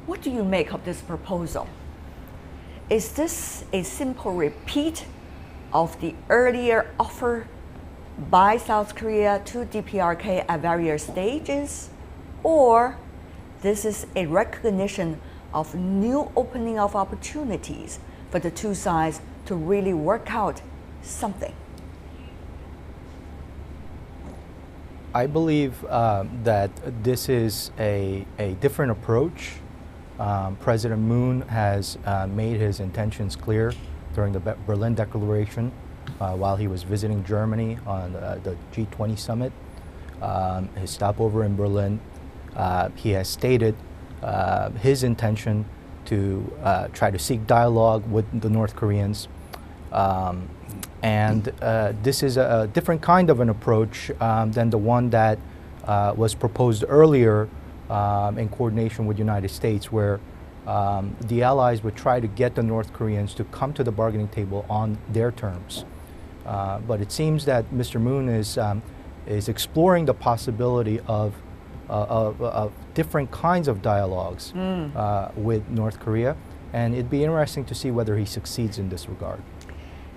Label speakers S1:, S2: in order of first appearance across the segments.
S1: What do you make of this proposal? Is this a simple repeat of the earlier offer by South Korea to DPRK at various stages, or this is a recognition of new opening of opportunities for the two sides to really work out something?
S2: I believe that this is a different approach. President Moon has made his intentions clear during the Berlin Declaration while he was visiting Germany on the G20 summit. His stopover in Berlin, he has stated his intention to try to seek dialogue with the North Koreans. This is a different kind of an approach than the one that was proposed earlier in coordination with the United States, where the allies would try to get the North Koreans to come to the bargaining table on their terms. But it seems that Mr. Moon is exploring the possibility of different kinds of dialogues with North Korea, and it'd be interesting to see whether he succeeds in this regard.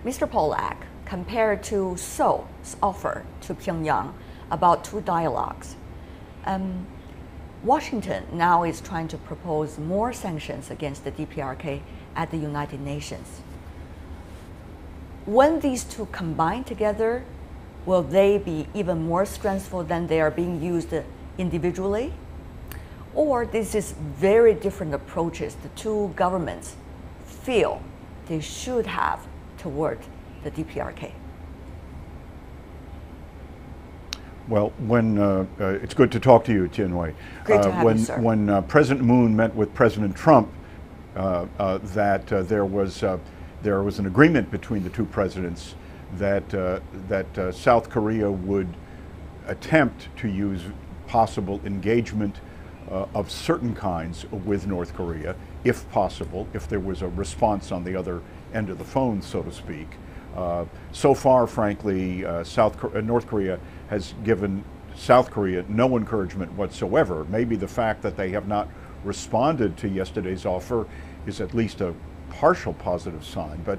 S1: Mr. Pollack, compared to Seoul's offer to Pyongyang about two dialogues, Washington now is trying to propose more sanctions against the DPRK at the United Nations. When these two combine together, will they be even more strengthful than they are being used individually? Or this is very different approaches the two governments feel they should have toward the DPRK?
S3: Well, when it's good to talk to you, Jianqun.
S1: Great to have you, sir.
S3: When President Moon met with President Trump, there was an agreement between the two presidents that South Korea would attempt to use possible engagement of certain kinds with North Korea, if possible, if there was a response on the other end of the phone, so to speak. So far, frankly, North Korea has given South Korea no encouragement whatsoever. Maybe the fact that they have not responded to yesterday's offer is at least a partial positive sign. But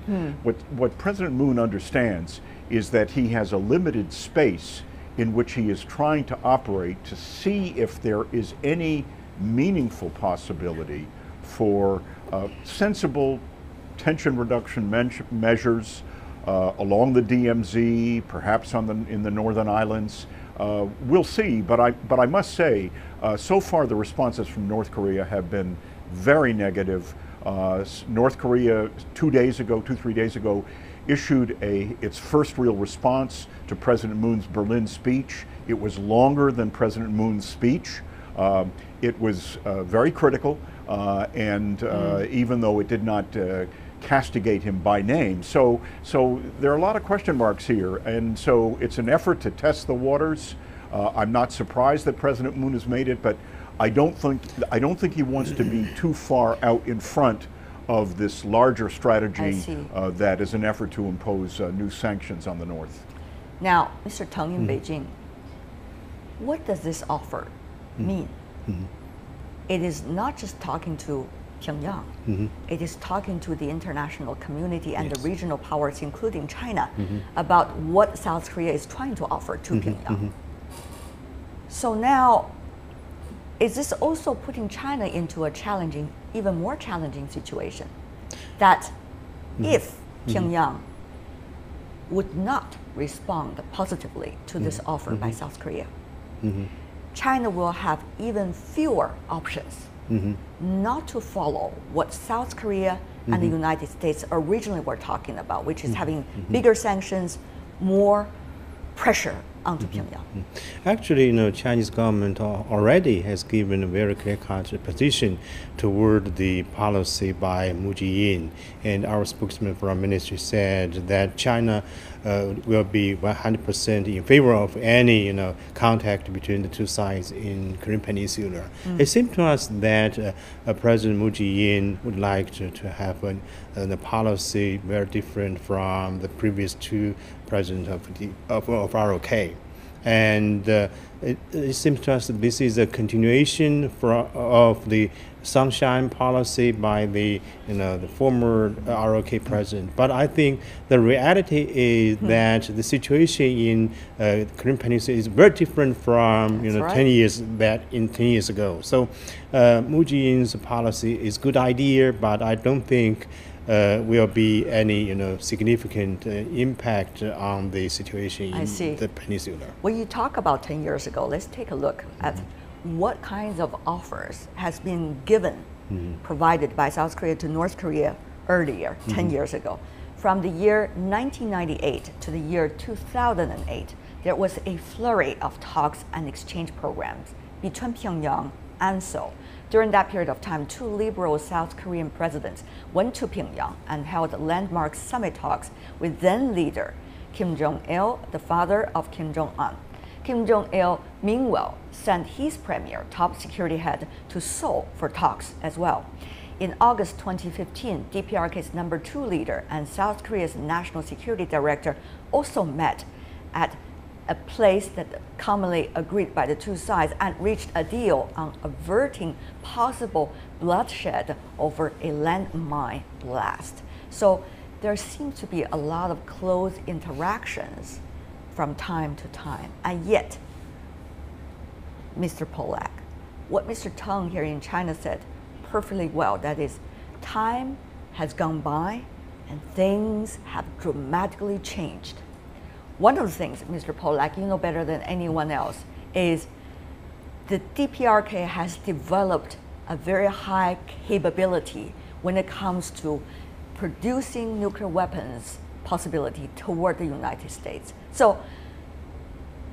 S3: what President Moon understands is that he has a limited space in which he is trying to operate to see if there is any meaningful possibility for sensible tension reduction measures along the DMZ, perhaps in the Northern Islands. We'll see, but I must say, so far the responses from North Korea have been very negative. North Korea 3 days ago, issued its first real response to President Moon's Berlin speech. It was longer than President Moon's speech. It was very critical, and even though it did not castigate him by name. So there are a lot of question marks here, and so it's an effort to test the waters. I'm not surprised that President Moon has made it, but I don't think he wants to be too far out in front of this larger strategy that is an effort to impose new sanctions on the North. Now,
S1: Mr. Teng in Beijing, what does this offer mean? It is not just talking to Pyongyang. It is talking to the international community and the regional powers, including China, about what South Korea is trying to offer to Pyongyang. So now, is this also putting China into a challenging, even more challenging situation? That if Pyongyang would not respond positively to this offer by South Korea, China will have even fewer options not to follow what South Korea and the United States originally were talking about, which is having bigger sanctions, more pressure onto Pyongyang.
S4: Actually, Chinese government already has given a very clear-cut position toward the policy by Moon Jae-in, and our spokesman from ministry said that China will be 100% in favor of any contact between the two sides in Korean Peninsula. It seems to us that President Moon Jae-in would like to have a policy very different from the previous two presidents of ROK. And it seems to us that this is a continuation of the sunshine policy by the former ROK president. But I think the reality is that the situation in Korean Peninsula is very different from 10 years ago. So Moon Jae-in's policy is good idea, but I don't think will be any significant impact on the situation in the peninsula.
S1: When you talk about 10 years ago, let's take a look at what kinds of offers has been given, provided by South Korea to North Korea earlier, 10 years ago. From the year 1998 to the year 2008, there was a flurry of talks and exchange programs between Pyongyang and Seoul. During that period of time, two liberal South Korean presidents went to Pyongyang and held landmark summit talks with then leader Kim Jong-il, the father of Kim Jong-un. Kim Jong-il, meanwhile, sent his premier, top security head, to Seoul for talks as well. In August 2015, DPRK's #2 leader and South Korea's national security director also met at a place that commonly agreed by the two sides and reached a deal on averting possible bloodshed over a landmine blast. So there seems to be a lot of close interactions from time to time. And yet, Mr. Pollack, what Mr. Teng here in China said perfectly well, that is, time has gone by and things have dramatically changed. One of the things, Mr. Pollack, you know better than anyone else, is the DPRK has developed a very high capability when it comes to producing nuclear weapons possibility toward the United States. So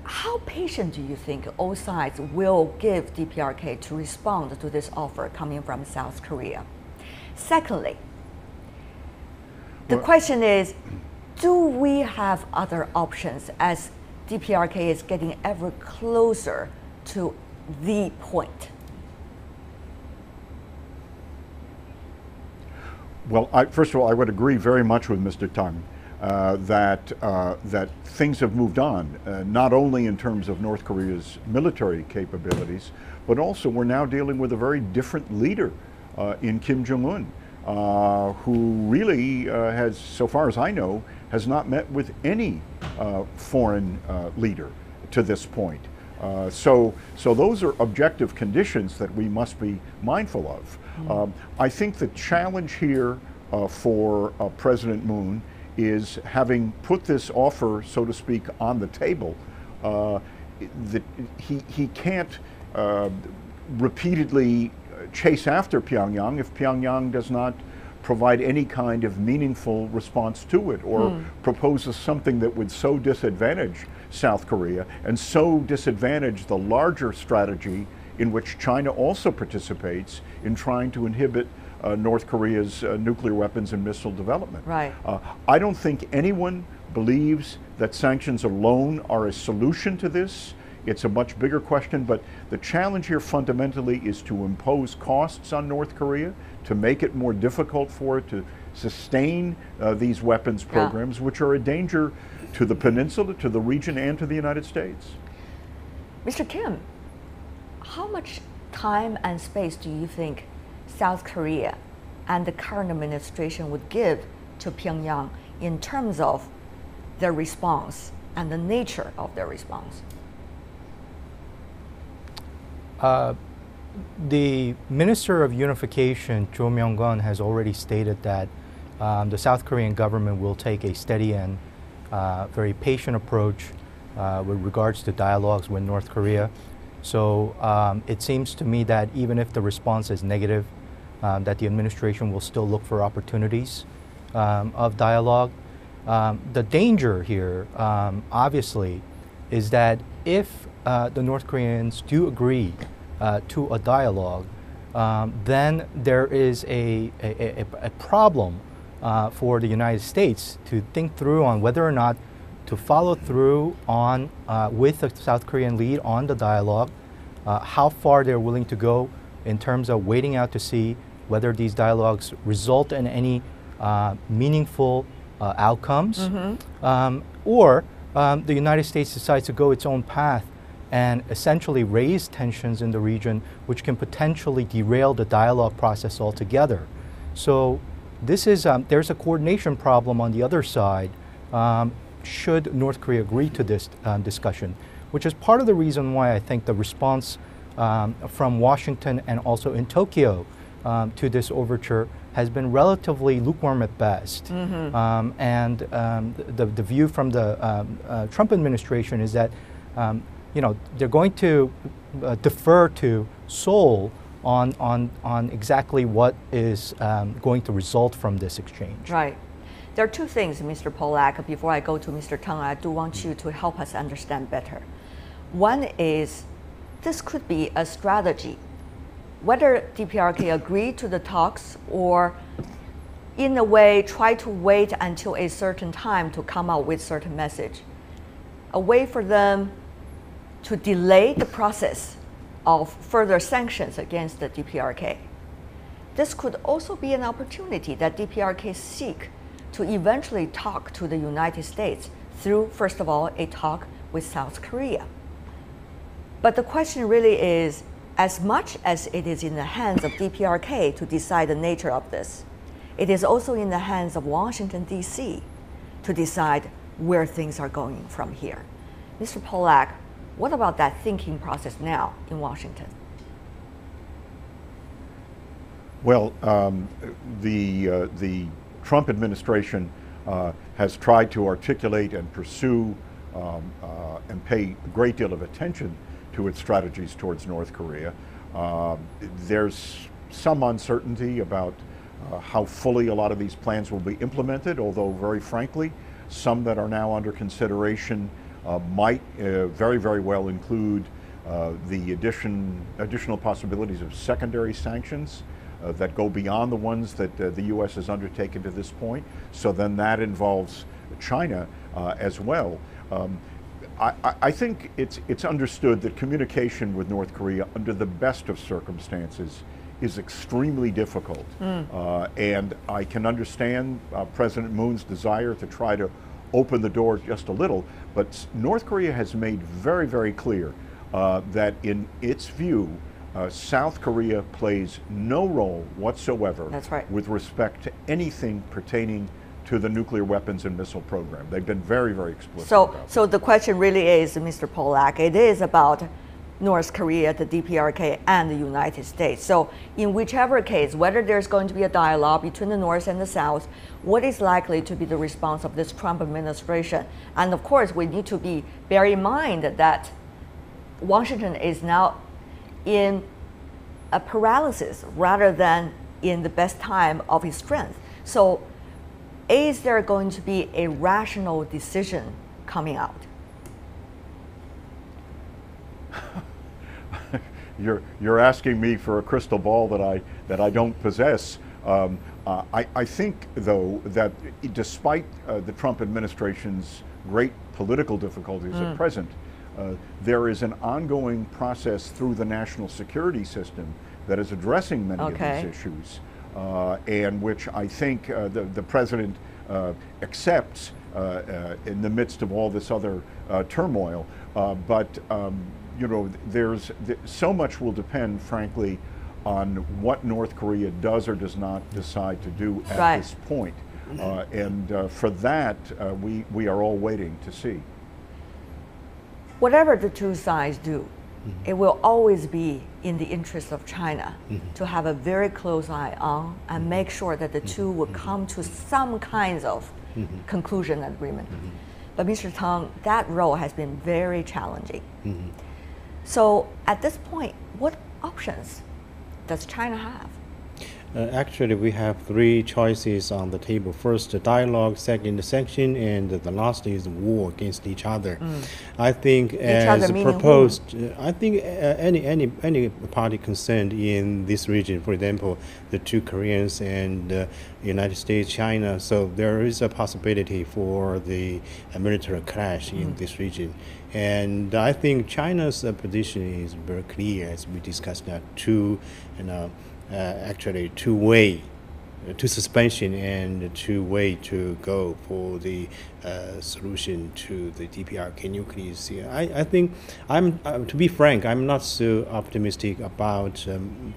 S1: how patient do you think all sides will give DPRK to respond to this offer coming from South Korea? Secondly, the question is, do we have other options as DPRK is getting ever closer to the point?
S3: Well, first of all, I would agree very much with Mr. Teng that things have moved on, not only in terms of North Korea's military capabilities, but also we're now dealing with a very different leader in Kim Jong-un, who really has, so far as I know, has not met with any foreign leader to this point. So those are objective conditions that we must be mindful of. I think the challenge here for President Moon is, having put this offer, so to speak, on the table, that he can't repeatedly chase after Pyongyang if Pyongyang does not provide any kind of meaningful response to it, or proposes something that would so disadvantage South Korea and so disadvantage the larger strategy in which China also participates in trying to inhibit North Korea's nuclear weapons and missile development.
S1: Right.
S3: I don't think anyone believes that sanctions alone are a solution to this. It's a much bigger question, but the challenge here fundamentally is to impose costs on North Korea, to make it more difficult for it to sustain these weapons programs, which are a danger to the peninsula, to the region, and to the United States.
S1: Mr. Kim, how much time and space do you think South Korea and the current administration would give to Pyongyang in terms of their response and the nature of their response?
S2: The Minister of Unification, Jo Myung-gun, has already stated that the South Korean government will take a steady and very patient approach with regards to dialogues with North Korea. So it seems to me that even if the response is negative, that the administration will still look for opportunities of dialogue. The danger here, obviously, is that if the North Koreans do agree to a dialogue, then there is a problem for the United States to think through on whether or not to follow through on with the South Korean lead on the dialogue, how far they're willing to go in terms of waiting out to see whether these dialogues result in any meaningful outcomes, or the United States decides to go its own path and essentially raise tensions in the region, which can potentially derail the dialogue process altogether. So this is, there's a coordination problem on the other side should North Korea agree to this discussion, which is part of the reason why I think the response from Washington and also in Tokyo to this overture has been relatively lukewarm at best. And the view from the Trump administration is that you know, they're going to defer to Seoul on exactly what is going to result from this exchange.
S1: Right. There are two things, Mr. Pollack. Before I go to Mr. Teng, I do want you to help us understand better. One is this could be a strategy. Whether DPRK agree to the talks or in a way try to wait until a certain time to come out with certain message. A way for them to delay the process of further sanctions against the DPRK. This could also be an opportunity that DPRK seek to eventually talk to the United States through, first of all, a talk with South Korea. But the question really is, as much as it is in the hands of DPRK to decide the nature of this, it is also in the hands of Washington, D.C. to decide where things are going from here. Mr. Pollack, what about that thinking process now in Washington?
S3: Well, the Trump administration has tried to articulate and pursue and pay a great deal of attention to its strategies towards North Korea. There's some uncertainty about how fully a lot of these plans will be implemented, although very frankly, some that are now under consideration might very, very well include the additional possibilities of secondary sanctions that go beyond the ones that the U.S. has undertaken to this point. So then that involves China as well. I think it's understood that communication with North Korea under the best of circumstances is extremely difficult. And I can understand President Moon's desire to try to open the door just a little, but North Korea has made very, very clear that in its view, South Korea plays no role whatsoever with respect to anything pertaining to the nuclear weapons and missile program. They've been very, very explicit about that.
S1: So the question really is, Mr. Pollack, it is about North Korea, the DPRK, and the United States. So in whichever case, whether there's going to be a dialogue between the North and the South, what is likely to be the response of this Trump administration? And of course, we need to bear in mind that Washington is now in a paralysis rather than in the best time of his strength. So is there going to be a rational decision coming out?
S3: You're asking me for a crystal ball that I don't possess. I think, though, that despite the Trump administration's great political difficulties at present, there is an ongoing process through the national security system that is addressing many of these issues, and which I think the president accepts in the midst of all this other turmoil. But you know, so much will depend, frankly, on what North Korea does or does not decide to do at this point. And for that, we are all waiting to see.
S1: Whatever the two sides do, it will always be in the interest of China to have a very close eye on and make sure that the two will come to some kinds of conclusion and agreement. But Mr. Teng, that role has been very challenging. So at this point, what options does China have?
S4: Actually, we have three choices on the table. First, the dialogue. Second, the sanction, and the last is war against each other. I think, as proposed, I think any party concerned in this region, for example, the two Koreans and United States, China. So there is a possibility for the military clash in this region. And I think China's position is very clear, as we discussed, that actually two-way to suspension and to way to go for the solution to the DPRK nuclear issue. I think to be frank, I'm not so optimistic about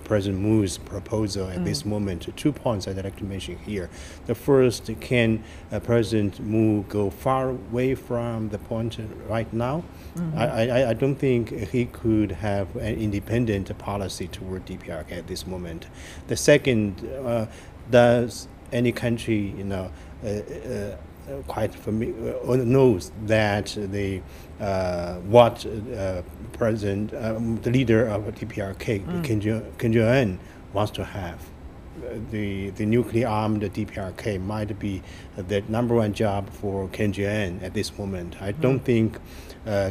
S4: President Moon's proposal at this moment. 2 points I'd like to mention here. The first, can President Moon go far away from the point right now? I don't think he could have an independent policy toward DPRK at this moment. The second, does any country, quite familiar, knows that the the leader of DPRK, Kim Jong-un, wants to have? The nuclear armed DPRK might be the #1 job for Kim Jong-un at this moment. I don't think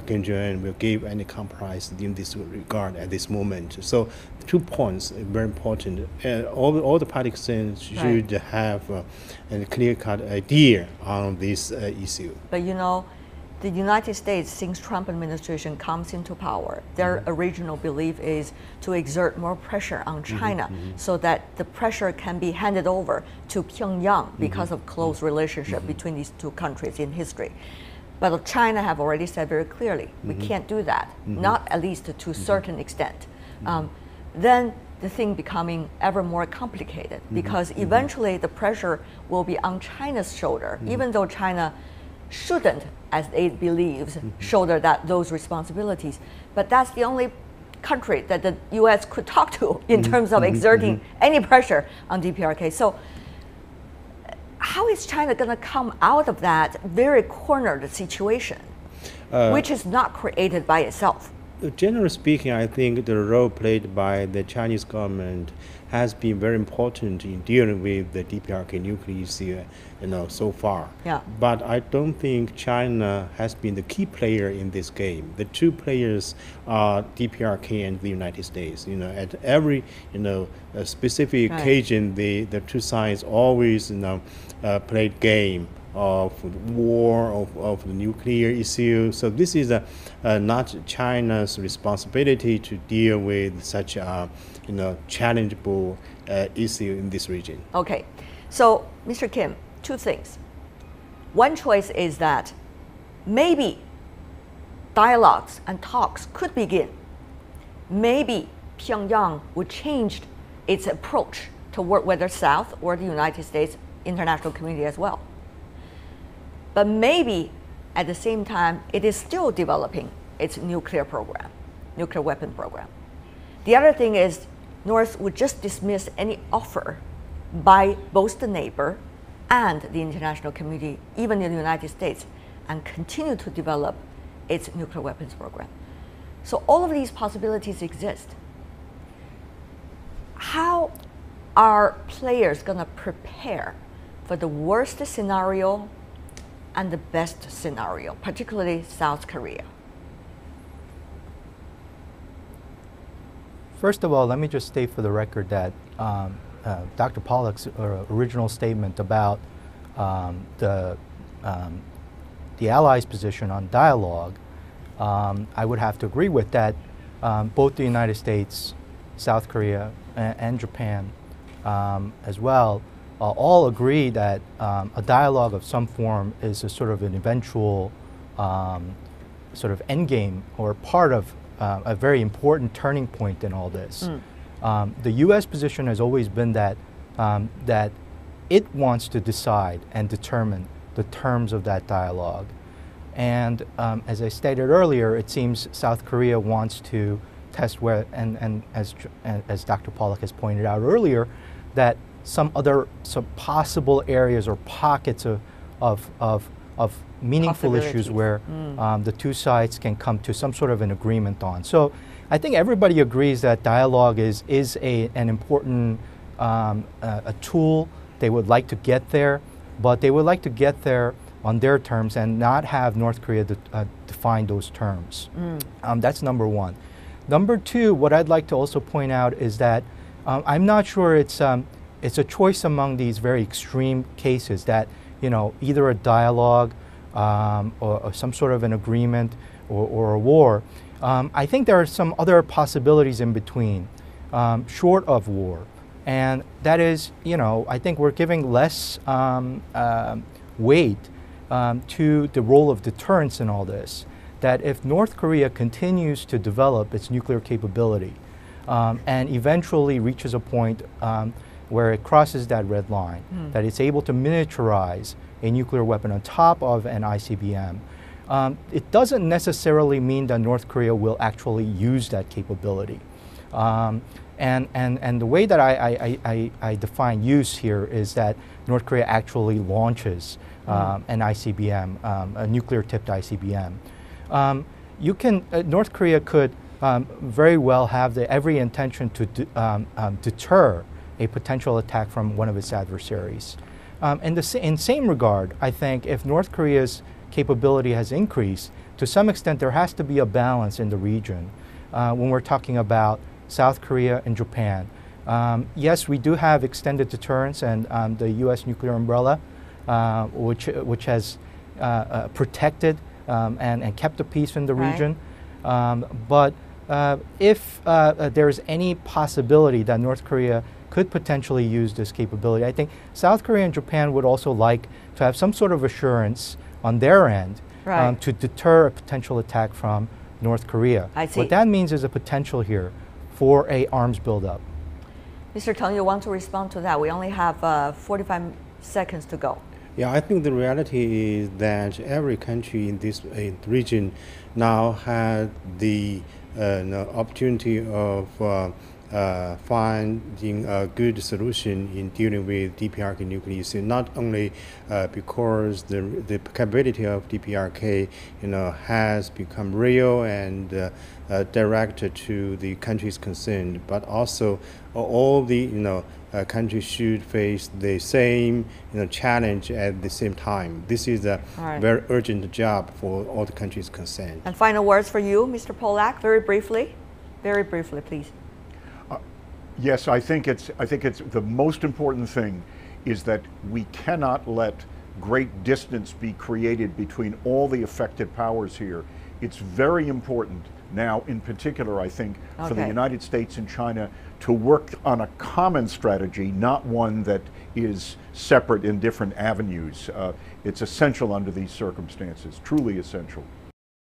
S4: Kim Jong-un will give any compromise in this regard at this moment. So 2 points very important. All the participants should have a clear-cut idea on this issue.
S1: But the United States, since Trump administration comes into power, their original belief is to exert more pressure on China so that the pressure can be handed over to Pyongyang because of close relationship between these two countries in history. But China have already said very clearly, we can't do that, not at least to a certain extent. Then the thing becoming ever more complicated because eventually the pressure will be on China's shoulder, even though China shouldn't, as it believes, shoulder those responsibilities. But that's the only country that the U.S. could talk to in terms of exerting any pressure on DPRK. So how is China going to come out of that very cornered situation, which is not created by itself?
S4: Generally speaking, I think the role played by the Chinese government has been very important in dealing with the DPRK nuclear issue, so far.
S1: Yeah.
S4: But I don't think China has been the key player in this game. The two players are DPRK and the United States. At every specific occasion, the two sides always played game of war, of the nuclear issue. So this is not China's responsibility to deal with such a challengeable issue in this region.
S1: Okay, so Mr. Kim, two things. One choice is that maybe dialogues and talks could begin. Maybe Pyongyang would change its approach toward whether South or the United States international community as well. But maybe at the same time, it is still developing its nuclear program, nuclear weapon program. The other thing is North would just dismiss any offer by both the neighbor and the international community, even in the United States, and continue to develop its nuclear weapons program. So all of these possibilities exist. How are players going to prepare for the worst scenario and the best scenario, particularly South Korea?
S2: First of all, let me just state for the record that Dr. Pollack's original statement about the Allies' position on dialogue, I would have to agree with that. Both the United States, South Korea, and Japan as well all agree that a dialogue of some form is a sort of an eventual sort of endgame or part of a very important turning point in all this. The U.S. position has always been that that it wants to decide and determine the terms of that dialogue. And as I stated earlier, it seems South Korea wants to test where, and as Dr. Pollack has pointed out earlier, that some possible areas or pockets of meaningful issues where the two sides can come to some sort of an agreement on. So I think everybody agrees that dialogue is an important a tool. They would like to get there, but they would like to get there on their terms and not have North Korea define those terms. That's number one. Number two, what I'd like to also point out is that I'm not sure it's a choice among these very extreme cases that either a dialogue or some sort of an agreement or a war. I think there are some other possibilities in between, short of war. And that is, I think we're giving less weight to the role of deterrence in all this. That if North Korea continues to develop its nuclear capability and eventually reaches a point where it crosses that red line, that it's able to miniaturize a nuclear weapon on top of an ICBM, it doesn't necessarily mean that North Korea will actually use that capability. And the way that I define use here is that North Korea actually launches an ICBM, a nuclear-tipped ICBM. North Korea could very well have every intention to deter a potential attack from one of its adversaries. In same regard, I think if North Korea's capability has increased, to some extent there has to be a balance in the region when we're talking about South Korea and Japan. Yes, we do have extended deterrence and the U.S. nuclear umbrella, which has protected and kept the peace in the region. But if there's any possibility that North Korea could potentially use this capability, I think South Korea and Japan would also like to have some sort of assurance on their end to deter a potential attack from North Korea.
S1: I see.
S2: What that means is a potential here for an arms buildup.
S4: Mr.
S1: Teng, you want to respond to that? We only have 45 seconds to go.
S4: Yeah, I think the reality is that every country in this region now had the opportunity of finding a good solution in dealing with DPRK nuclear issue, not only because the capability of DPRK has become real and directed to the countries concerned, but also all the countries should face the same challenge at the same time. This is a very urgent job for all the countries concerned.
S1: And final words for you, Mr. Pollack, very briefly, please.
S3: Yes, I think it's the most important thing is that we cannot let great distance be created between all the affected powers here. It's very important now, in particular, I think, for the United States and China to work on a common strategy, not one that is separate in different avenues. It's essential under these circumstances, truly essential.